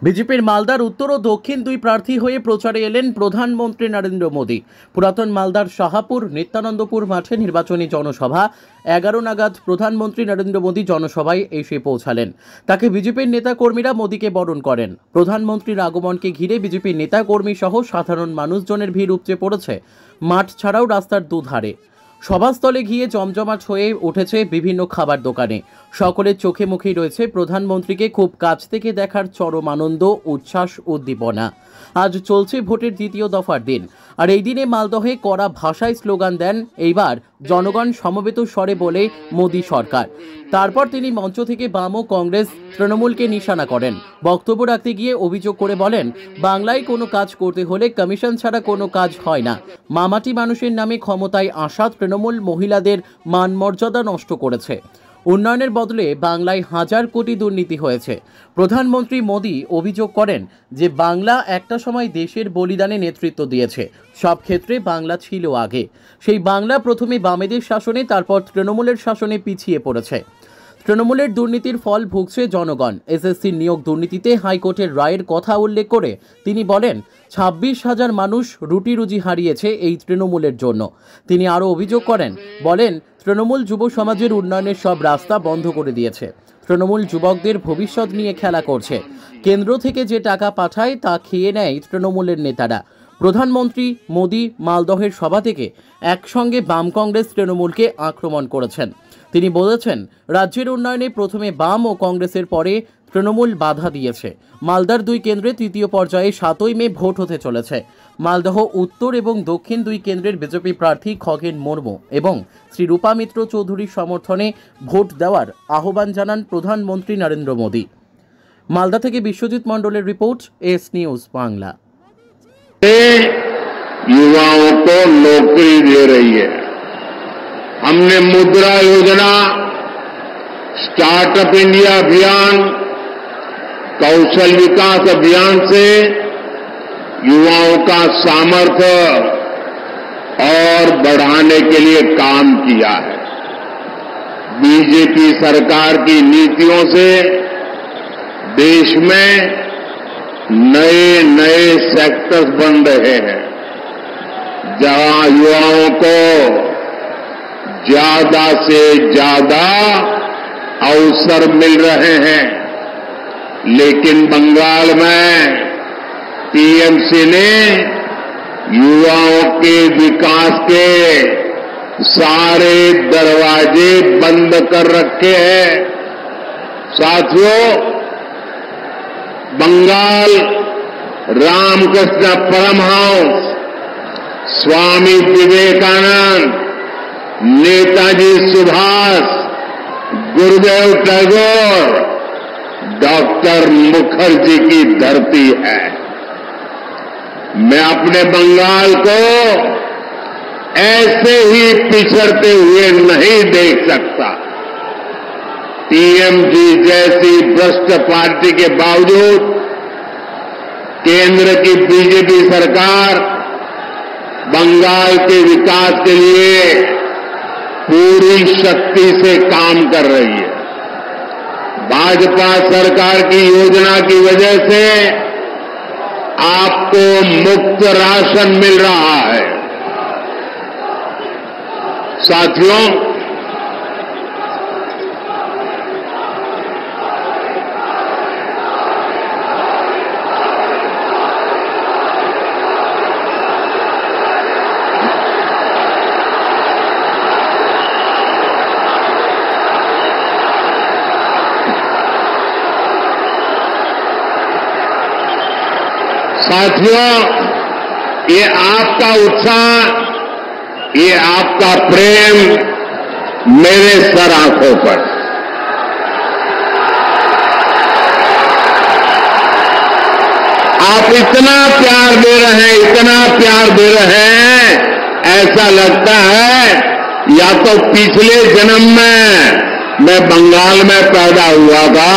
বিজেপির মালদার উত্তর ও দক্ষিণ দুই প্রার্থী হয়ে প্রচারে এলেন প্রধানমন্ত্রী নরেন্দ্র মোদী। পুরাতন মালদার শাহাপুর নিত্যানন্দপুর মাঠে নির্বাচনী জনসভা 11 নাগাদ প্রধানমন্ত্রী নরেন্দ্র মোদী জনসভায় এসে পৌঁছালেন। তাকে বিজেপির নেতাকর্মীরা মোদীকে বরণ করেন। প্রধানমন্ত্রীর আগমনকে ঘিরে বিজেপির নেতাকর্মী সহ সাধারণ মানুষজনের ভিড় উপচে পড়েছে মাঠ ছাড়াও রাস্তার দুধারে। সভাস্থলে গিয়ে জমজমাট হয়ে উঠেছে বিভিন্ন খাবার দোকানে। সকলের চোখে মুখেই রয়েছে প্রধানমন্ত্রীকে খুব কাছ থেকে দেখার চরম আনন্দ, উচ্ছ্বাস, উদ্দীপনা। আজ চলছে ভোটের দ্বিতীয় দফার দিন, আর এই দিনে মালদহে কড়া ভাষায় স্লোগান দেন এইবার জনগণ সমবেত স্বরে বলে মোদী সরকার। তারপর তিনি মঞ্চ থেকে বাম ও কংগ্রেস তৃণমূলকে নিশানা করেন। বক্তব্য রাখতে গিয়ে অভিযোগ করে বলেন, বাংলায় কোনো কাজ করতে হলে কমিশন ছাড়া কোনো কাজ হয় না। মামাটি মানুষের নামে ক্ষমতায় আসা তৃণমূল মহিলাদের মান মর্যাদা নষ্ট করেছে। উন্নয়নের বদলে বাংলায় হাজার কোটি দুর্নীতি হয়েছে। প্রধানমন্ত্রী মোদী অভিযোগ করেন যে বাংলা একটা সময় দেশের বলিদানে নেতৃত্ব দিয়েছে। সব ক্ষেত্রে বাংলা ছিল আগে। সেই বাংলা প্রথমে বামেদের শাসনে, তারপর তৃণমূলের শাসনে পিছিয়ে পড়েছে। তৃণমূলের দুর্নীতির ফল ভুগছে জনগণ। এসএসসির নিয়োগ দুর্নীতিতে হাইকোর্টের রায়ের কথা উল্লেখ করে তিনি বলেন, 26,000 মানুষ রুটি রুজি হারিয়েছে এই তৃণমূলের জন্য। তিনি আরও অভিযোগ করেন, বলেন তৃণমূল যুব সমাজের উন্নয়নের সব রাস্তা বন্ধ করে দিয়েছে। তৃণমূল যুবকদের ভবিষ্যৎ নিয়ে খেলা করছে। কেন্দ্র থেকে যে টাকা পাঠায় তা খেয়ে নেয় তৃণমূলের নেতারা। প্রধানমন্ত্রী মোদী মালদহের সভা থেকে একসঙ্গে বাম কংগ্রেস তৃণমূলকে আক্রমণ করেছেন। তিনি বলেছেন, রাজ্যের উন্নয়নে প্রথমে বাম ও কংগ্রেসের পরে তৃণমূল বাধা দিয়েছে। মালদার দুই কেন্দ্রে তৃতীয় পর্যায়ে 7ই মে ভোট হতে চলেছে। মালদহ উত্তর এবং দক্ষিণ দুই কেন্দ্রের বিজেপি প্রার্থী খগেন মুর্মু এবং শ্রী রূপা মিত্র চৌধুরীর সমর্থনে ভোট দেওয়ার আহ্বান জানান প্রধানমন্ত্রী নরেন্দ্র মোদী। মালদা থেকে বিশ্বজিৎ মণ্ডলের রিपोर्ट, एस न्यूज बांग्ला। युवाओं को नौकरी दे रही है। हमने मुद्रा योजना, स्टार्टअप इंडिया अभियान, कौशल विकास अभियान से युवाओं का सामर्थ्य और बढ़ाने के लिए काम किया है। बीजेपी सरकार की नीतियों से देश में नए नए सेक्टर्स बन रहे हैं, जहां युवाओं को ज्यादा से ज्यादा अवसर मिल रहे हैं। लेकिन बंगाल में टीएमसी ने युवाओं के विकास के सारे दरवाजे बंद कर रखे हैं। साथियों, बंगाल रामकृष्ण परमहंस, स्वामी विवेकानंद, नेताजी सुभाष, गुरुदेव टैगोर, डॉक्टर मुखर्जी की धरती है। मैं अपने बंगाल को ऐसे ही पिछड़ते हुए नहीं देख सकता। टीएमसी जैसी भ्रष्ट पार्टी के बावजूद केंद्र की बीजेपी सरकार बंगाल के विकास के लिए पूरी शक्ति से काम कर रही है। भाजपा सरकार की योजना की वजह से आपको मुफ्त राशन मिल रहा है। साथियों, ये आपका उत्साह, ये आपका प्रेम मेरे सर आंखों पर। आप इतना प्यार दे रहे हैं, इतना प्यार दे रहे हैं, ऐसा लगता है या तो पिछले जन्म में मैं बंगाल में पैदा हुआ था,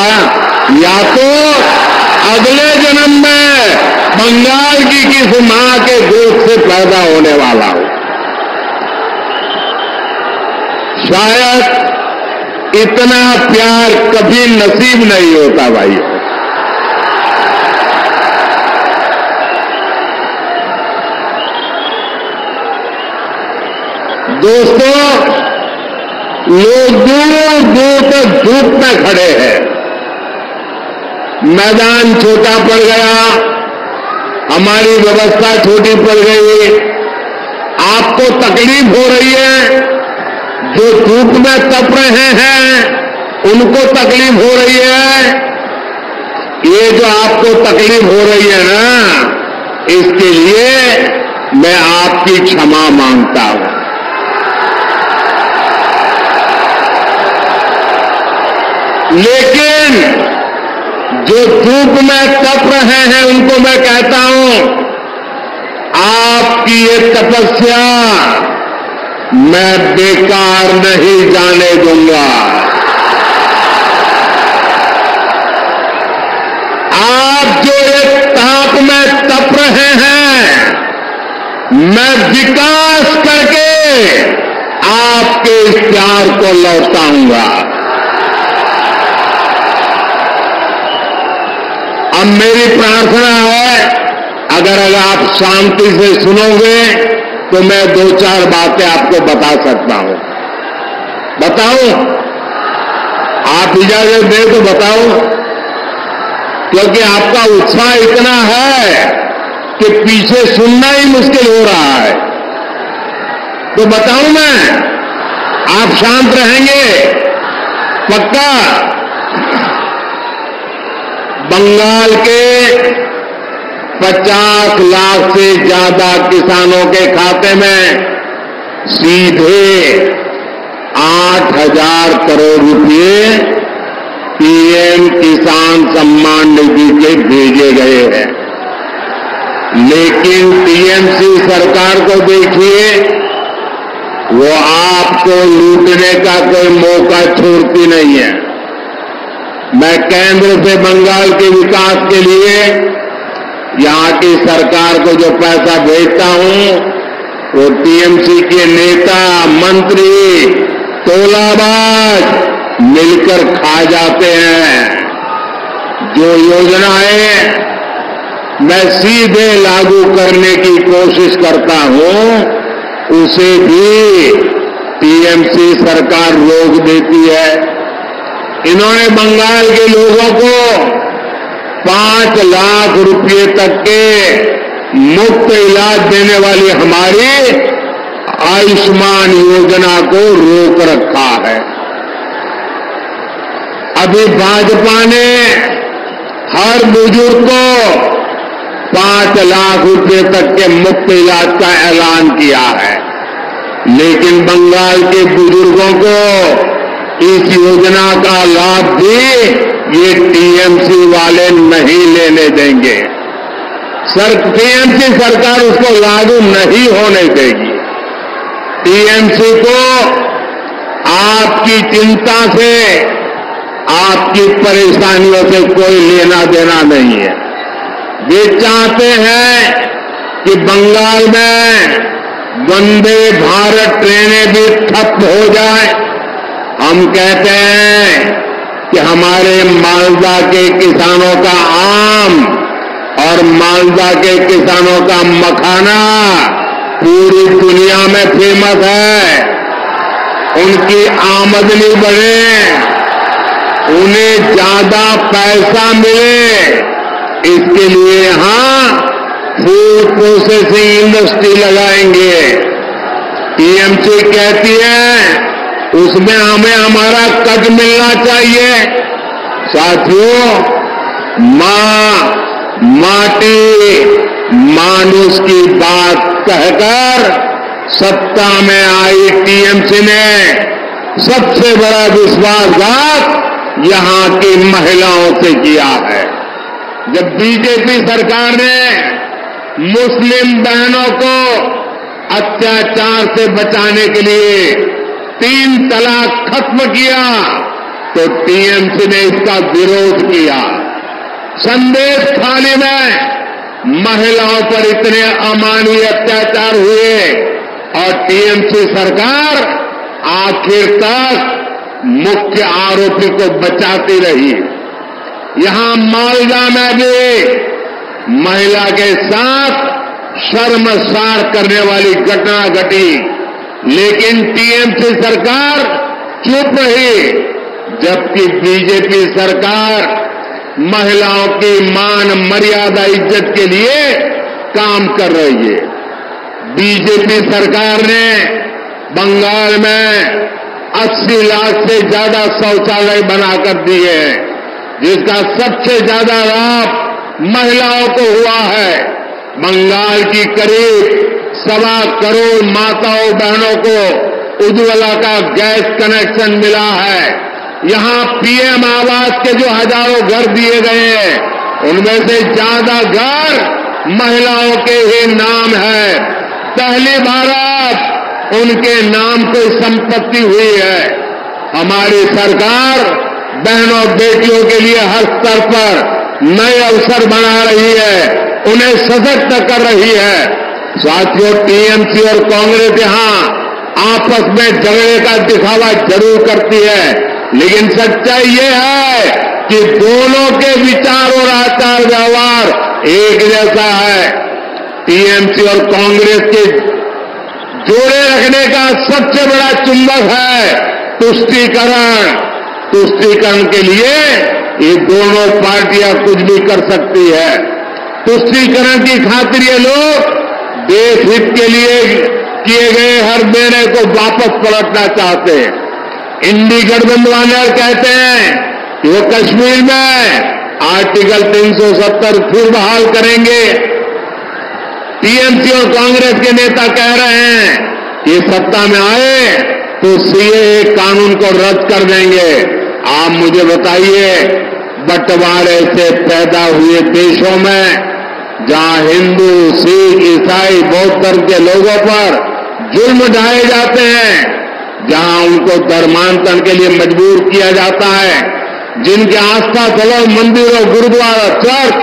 या तो अगले जन्म में बंगाल की किसी मां के गोद से पैदा होने वाला हूं। शायद इतना प्यार कभी नसीब नहीं होता भाइयों। दोस्तों, लोग दूर दूर तक धूप में खड़े हैं, मैदान छोटा पड़ गया, हमारी व्यवस्था छोटी पड़ गई, आपको तकलीफ हो रही है, जो धूप में तप रहे हैं उनको तकलीफ हो रही है। ये जो आपको तकलीफ हो रही है ना, इसके लिए मैं आपकी क्षमा मांगता हूं। लेकिन जो धूप में तप रहे हैं उनको मैं कहता हूं, आपकी ये तपस्या मैं बेकार नहीं जाने दूंगा। आप जो एक ताप में तप रहे हैं, मैं विकास करके आपके इस प्यार को लौटाऊंगा। अब मेरी प्रार्थना है, अगर आप शांति से सुनोगे तो मैं 2-4 बातें आपको बता सकता हूं। बताऊं? आप इजाजत दें तो बताऊं? क्योंकि आपका उत्साह इतना है कि पीछे सुनना ही मुश्किल हो रहा है। तो बताऊं मैं? आप शांत रहेंगे? पक्का? बंगाल के 50 लाख से ज्यादा किसानों के खाते में सीधे 8,000 करोड़ रुपए पीएम किसान सम्मान निधि के भेजे गए हैं। लेकिन टीएमसी सरकार को देखिए, वो आपको लूटने का कोई मौका छोड़ती नहीं है। मैं केंद्र से बंगाल के विकास के लिए यहां की सरकार को जो पैसा भेजता हूं, वो टीएमसी के नेता, मंत्री, तोलाबाज मिलकर खा जाते हैं। जो योजनाएं मैं सीधे लागू करने की कोशिश करता हूं, उसे भी टीएमसी सरकार रोक देती है। इन्होंने बंगाल के लोगों को 5 लाख रुपए तक के मुफ्त इलाज देने वाली हमारी आयुष्मान योजना को रोक रखा है। अभी भाजपा ने हर बुजुर्ग को 5 लाख रुपए तक के मुफ्त इलाज का ऐलान किया है, लेकिन बंगाल के बुजुर्गों को इस योजना का लाभ भी ये टीएमसी वाले नहीं लेने देंगे। टीएमसी सरकार उसको लागू नहीं होने देगी। टीएमसी को आपकी चिंता से, आपकी परेशानियों से कोई लेना देना नहीं है। वे चाहते हैं कि बंगाल में वंदे भारत ट्रेनें भी ठप हो जाए। हम कहते हैं कि हमारे मालदा के किसानों का आम और मालदा के किसानों का मखाना पूरी दुनिया में फेमस है। उनकी आमदनी बढ़े, उन्हें ज्यादा पैसा मिले, इसके लिए यहां फूड प्रोसेसिंग इंडस्ट्री लगाएंगे। टीएमसी कहती है उसमें हमें हमारा कट मिलना चाहिए। साथियों, मां, माटी, मानुष की बात कहकर सत्ता में आई टीएमसी ने सबसे बड़ा विश्वासघात यहां की महिलाओं से किया है। जब बीजेपी सरकार ने मुस्लिम बहनों को अत्याचार से बचाने के लिए 3 तलाक खत्म किया, तो टीएमसी ने इसका विरोध किया। संदेश खाने में महिलाओं पर इतने अमानवीय अत्याचार हुए और टीएमसी सरकार आखिर तक मुख्य आरोपी को बचाती रही। यहां मालदा में भी महिला के साथ शर्मसार करने वाली घटना घटी। लेकिन टीएमसी सरकार चुप रही, जबकि बीजेपी सरकार महिलाओं की मान मर्यादा इज्जत के लिए काम कर रही है। बीजेपी सरकार ने बंगाल में 80 लाख से ज्यादा शौचालय बनाकर दिए हैं, जिसका सबसे ज्यादा लाभ महिलाओं को हुआ है। बंगाल की करीब 1.25 करोड़ माताओं बहनों को उज्ज्वला का गैस कनेक्शन मिला है। यहां पीएम आवास के जो हजारों घर दिए गए हैं, उनमें से ज्यादा घर महिलाओं के ही नाम है। पहली बार उनके नाम कोई संपत्ति हुई है। हमारी सरकार बहनों बेटियों के लिए हर स्तर पर नए अवसर बना रही है, उन्हें सशक्त कर रही है। साथियों, टीएमसी और कांग्रेस यहां आपस में झगड़े का दिखावा जरूर करती है, लेकिन सच्चाई ये है कि दोनों के विचार और आचार व्यवहार एक जैसा है। टीएमसी और कांग्रेस के जोड़े रखने का सबसे बड़ा चुंबक है तुष्टीकरण। तुष्टीकरण के लिए ये दोनों पार्टियां कुछ भी कर सकती है। तुष्टीकरण की खातिर ये लोग देश हित के लिए किए गए हर निर्णय को वापस पलटना चाहते हैं। इंडी गठबंधन वाले कहते हैं कि वो कश्मीर में आर्टिकल 370 फिर बहाल करेंगे। टीएमसी और कांग्रेस के नेता कह रहे हैं कि सत्ता में आए तो सीएए कानून को रद्द कर देंगे। आप मुझे बताइए, बंटवारे से पैदा हुए देशों में जहां हिंदू, सिख, ईसाई, बौद्ध धर्म के लोगों पर जुल्म ढाए जाते हैं, जहां उनको धर्मांतरण के लिए मजबूर किया जाता है, जिनके आस्था स्थलों, मंदिरों, गुरुद्वारा, चर्च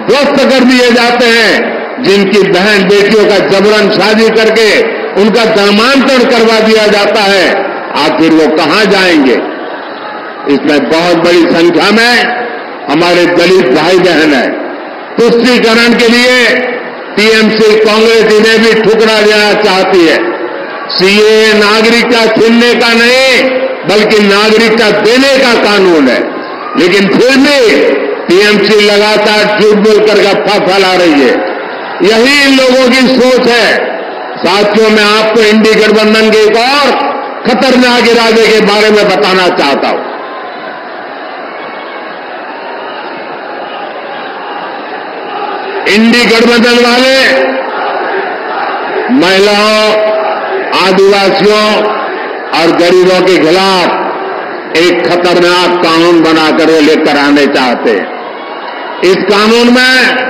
ध्वस्त कर दिए जाते हैं, जिनकी बहन बेटियों का जबरन शादी करके उनका धर्मांतरण करवा दिया जाता है, आखिर वो कहां जाएंगे? इसमें बहुत बड़ी संख्या में हमारे दलित भाई बहन है। तुष्टीकरण के लिए टीएमसी कांग्रेस इन्हें भी ठुकरा देना चाहती है। सीएए नागरिकता छीनने का नहीं, बल्कि नागरिकता देने का कानून है, लेकिन फिर भी टीएमसी लगातार झूठ बोलकर अफवाह फैला रही है। यही इन लोगों की सोच है। साथियों, मैं आपको इंडी गठबंधन के एक और खतरनाक इरादे के बारे में बताना चाहता हूं। इंडी गठबंधन वाले महिलाओं, आदिवासियों और गरीबों के खिलाफ एक खतरनाक कानून बनाकर वो लेकर आने चाहते हैं। इस कानून में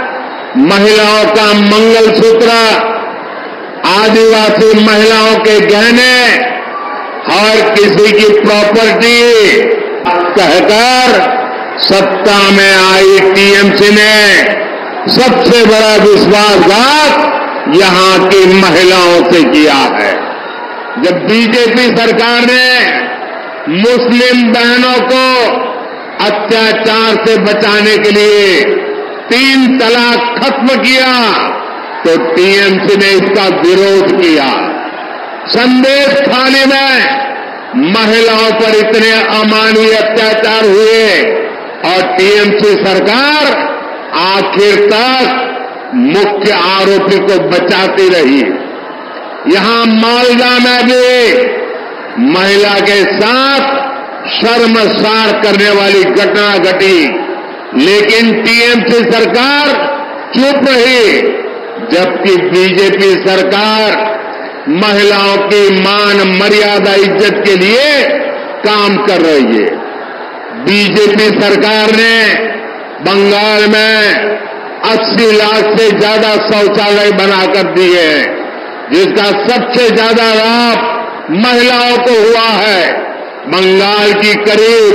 महिलाओं का मंगलसूत्र, आदिवासी महिलाओं के गहने और किसी की प्रॉपर्टी कहकर सत्ता में आई टीएमसी ने सबसे बड़ा विश्वासघात यहां की महिलाओं से किया है। जब बीजेपी सरकार ने मुस्लिम बहनों को अत्याचार से बचाने के लिए 3 तलाक खत्म किया, तो टीएमसी ने इसका विरोध किया। संदेश थाली में महिलाओं पर इतने अमानवीय अत्याचार हुए और टीएमसी सरकार आखिर तक मुख्य आरोपी को बचाती रही। यहां मालदा में भी महिला के साथ शर्मसार करने वाली घटना घटी, लेकिन टीएमसी सरकार चुप रही, जबकि बीजेपी सरकार महिलाओं की मान मर्यादा इज्जत के लिए काम कर रही है। बीजेपी सरकार ने बंगाल में 80 लाख से ज्यादा शौचालय बनाकर दिए हैं, जिसका सबसे ज्यादा लाभ महिलाओं को हुआ है। बंगाल की करीब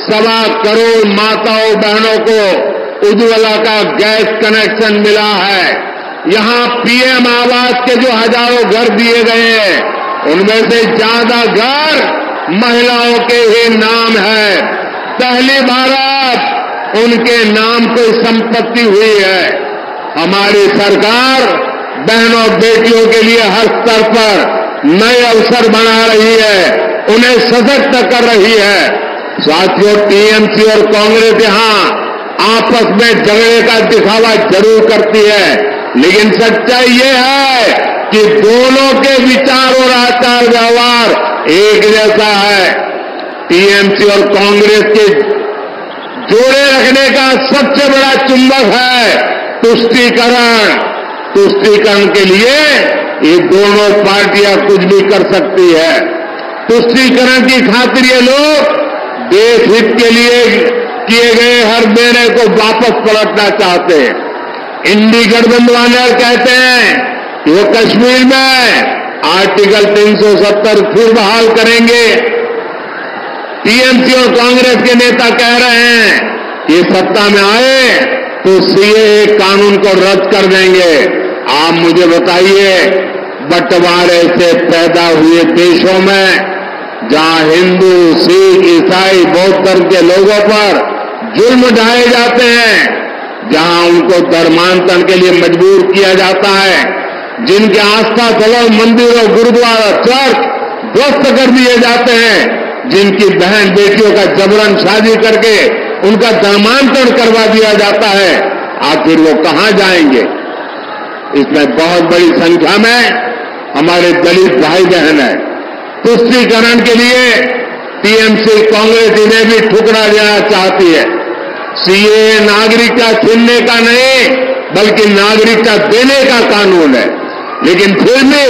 1.25 करोड़ माताओं बहनों को उज्ज्वला का गैस कनेक्शन मिला है। यहां पीएम आवास के जो हजारों घर दिए गए हैं, उनमें से ज्यादा घर महिलाओं के ही नाम है। पहली बार उनके नाम कोई संपत्ति हुई है। हमारी सरकार बहनों बेटियों के लिए हर स्तर पर नए अवसर बना रही है, उन्हें सशक्त कर रही है। साथियों, टीएमसी और कांग्रेस यहां आपस में झगड़े का दिखावा जरूर करती है, लेकिन सच्चाई ये है कि दोनों के विचार और आचार व्यवहार एक जैसा है। टीएमसी और कांग्रेस के जोड़े रखने का सबसे बड़ा चुंबक है तुष्टीकरण। तुष्टीकरण के लिए ये दोनों पार्टियां कुछ भी कर सकती है। तुष्टीकरण की खातिर ये लोग देश हित के लिए किए गए हर निर्णय को वापस पलटना चाहते हैं। इंडी गठबंधन वाले कहते हैं कि वो कश्मीर में आर्टिकल 370 फिर बहाल करेंगे। टीएमसी और कांग्रेस के नेता कह रहे हैं कि सत्ता में आए तो सीएए कानून को रद्द कर देंगे। आप मुझे बताइए, बंटवारे से पैदा हुए देशों में जहां हिंदू, सिख, ईसाई, बौद्ध धर्म के लोगों पर जुल्म ढाए जाते हैं, जहां उनको धर्मांतरण के लिए मजबूर किया जाता है, जिनके आस्था स्थलों, मंदिरों, गुरुद्वारा, चर्च ध्वस्त कर दिए जाते हैं, जिनकी बहन बेटियों का जबरन शादी करके उनका धर्मांतरण करवा दिया जाता है, आखिर वो कहां जाएंगे? इसमें बहुत बड़ी संख्या में हमारे दलित भाई बहन है। तुष्टीकरण के लिए टीएमसी कांग्रेस इन्हें भी ठुकरा देना चाहती है। सीएए नागरिकता छीनने का नहीं, बल्कि नागरिकता देने का कानून है, लेकिन फिर भी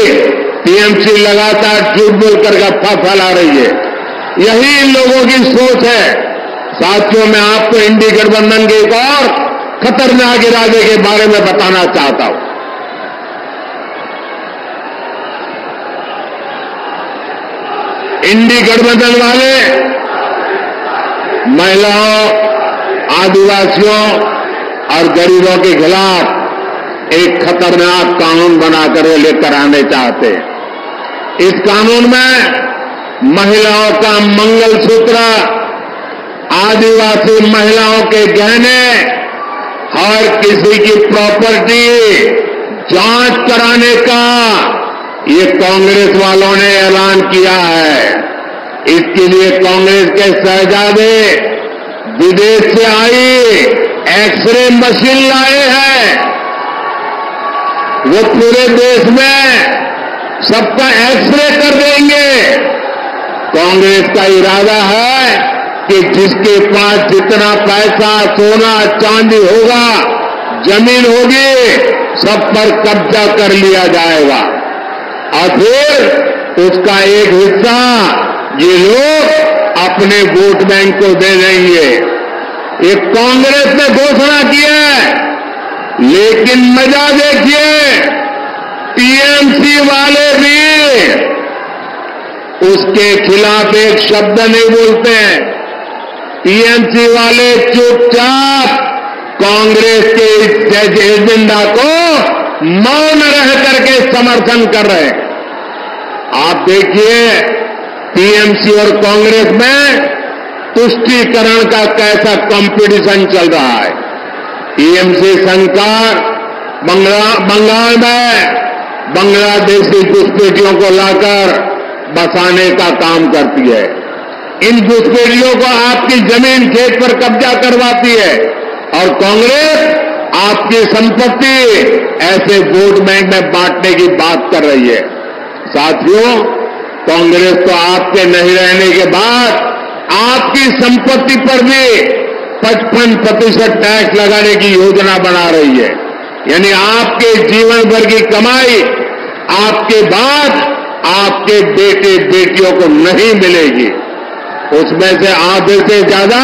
टीएमसी लगातार झूठ बोलकर गप्पा फैला रही है। यही इन लोगों की सोच है। साथियों, मैं आपको इंडी गठबंधन के एक और खतरनाक इरादे के बारे में बताना चाहता हूं। इंडी गठबंधन वाले महिलाओं, आदिवासियों और गरीबों के खिलाफ एक खतरनाक कानून बनाकर वो लेकर आने चाहते हैं। इस कानून में महिलाओं का मंगलसूत्र, आदिवासी महिलाओं के गहने, हर किसी की प्रॉपर्टी जांच कराने का ये कांग्रेस वालों ने ऐलान किया है। इसके लिए कांग्रेस के शहजादे विदेश से आई एक्सरे मशीन लाए हैं। वो पूरे देश में सबका एक्सरे कर देंगे। कांग्रेस का इरादा है कि जिसके पास जितना पैसा, सोना, चांदी होगा, जमीन होगी, सब पर कब्जा कर लिया जाएगा और फिर उसका एक हिस्सा ये लोग अपने वोट बैंक को दे देंगे। ये कांग्रेस ने घोषणा की है, लेकिन मजा देखिए, टीएमसी वाले भी उसके खिलाफ एक शब्द नहीं बोलते हैं। टीएमसी वाले चुपचाप कांग्रेस के इस एजेंडा को मौन रह करके समर्थन कर रहे हैं। आप देखिए, टीएमसी और कांग्रेस में तुष्टीकरण का कैसा कंपटीशन चल रहा है। टीएमसी सरकार बंगाल में बांग्लादेशी घुसपैठियों को लाकर बसाने का काम करती है। इन घुसपैठियों को आपकी जमीन, खेत पर कब्जा करवाती है और कांग्रेस आपकी संपत्ति ऐसे वोट बैंक में बांटने की बात कर रही है। साथियों, कांग्रेस तो आपके नहीं रहने के बाद आपकी संपत्ति पर भी 55% टैक्स लगाने की योजना बना रही है। यानी आपके जीवन भर की कमाई आपके बाद आपके बेटे बेटियों को नहीं मिलेगी। उसमें से आधे से ज्यादा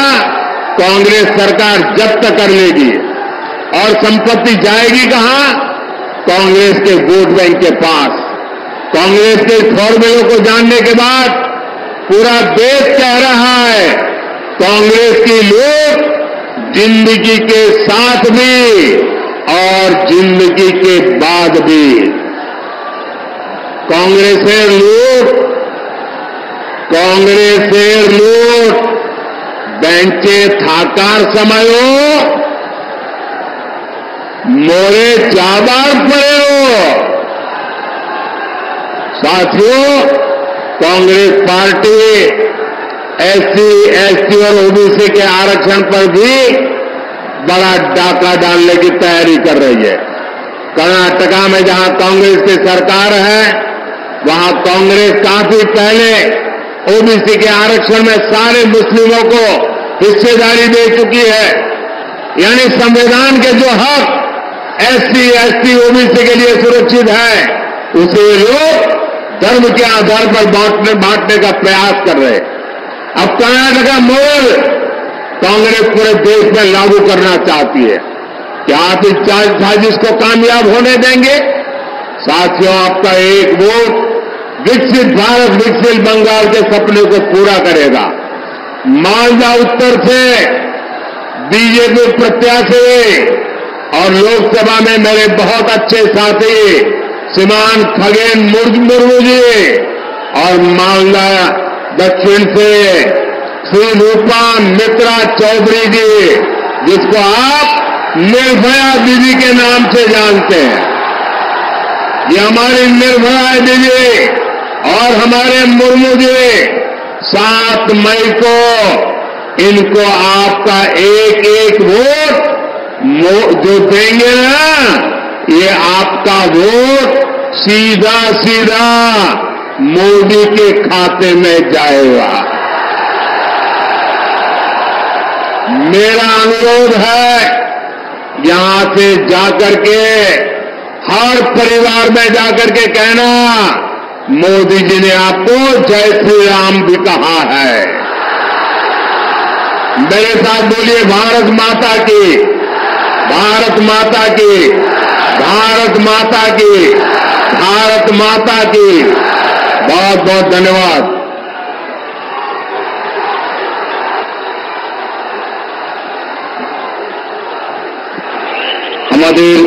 कांग्रेस सरकार जब्त कर लेगी और संपत्ति जाएगी कहां? कांग्रेस के वोट बैंक के पास। कांग्रेस के फॉर्मूलों को जानने के बाद पूरा देश कह रहा है, कांग्रेस की लोग जिंदगी के साथ भी और जिंदगी के बाद भी कांग्रेसेर लोग बेंचे थाकार समयो मोरे जाबार पड़े हो। साथियों, कांग्रेस पार्टी एससी, एसटी और ओबीसी के आरक्षण पर भी बड़ा डाका डालने की तैयारी कर रही है। कर्नाटका में जहां कांग्रेस की सरकार है, वहां कांग्रेस काफी पहले ओबीसी के आरक्षण में सारे मुस्लिमों को हिस्सेदारी दे चुकी है। यानी संविधान के जो हक एससी, एसटी, ओबीसी के लिए सुरक्षित है, उसे लोग धर्म के आधार पर बांटने का प्रयास कर रहे हैं। अब कर्नाटका मॉडल कांग्रेस पूरे देश में लागू करना चाहती है। क्या आप इस साजिश को कामयाब होने देंगे? साथियों, आपका एक वोट विकसित भारत, विकसित बंगाल के सपने को पूरा करेगा। मालदा उत्तर से बीजेपी प्रत्याशी और लोकसभा में मेरे बहुत अच्छे साथी श्रीमान खगेन मुर्मू जी और मालदा दक्षिण से श्री रूपा मित्रा चौधरी जी, जिसको आप निर्भया दीदी के नाम से जानते हैं। ये हमारी निर्भया दीदी और हमारे मुर्मू जी 7 मई को इनको आपका एक एक वोट जो देंगे ना, ये आपका वोट सीधा सीधा मोदी के खाते में जाएगा। मेरा अनुरोध है, यहां से जाकर के हर परिवार में जाकर के कहना, मोदी जी ने आपको जय श्री राम भी कहा है। मेरे साथ बोलिए, भारत माता की, भारत माता की, भारत माता की, भारत माता की। बहुत बहुत धन्यवाद। আমাদের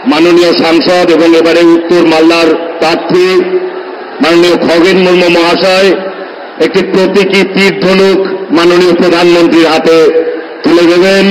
মাননীয় সাংসদ এবং এবারে উত্তর মালদার প্রার্থী মাননীয় খগেন মুর্মু মহাশয় একটি প্রতীকী তীর ধনুক মাননীয় প্রধানমন্ত্রীর হাতে তুলে দেবেন।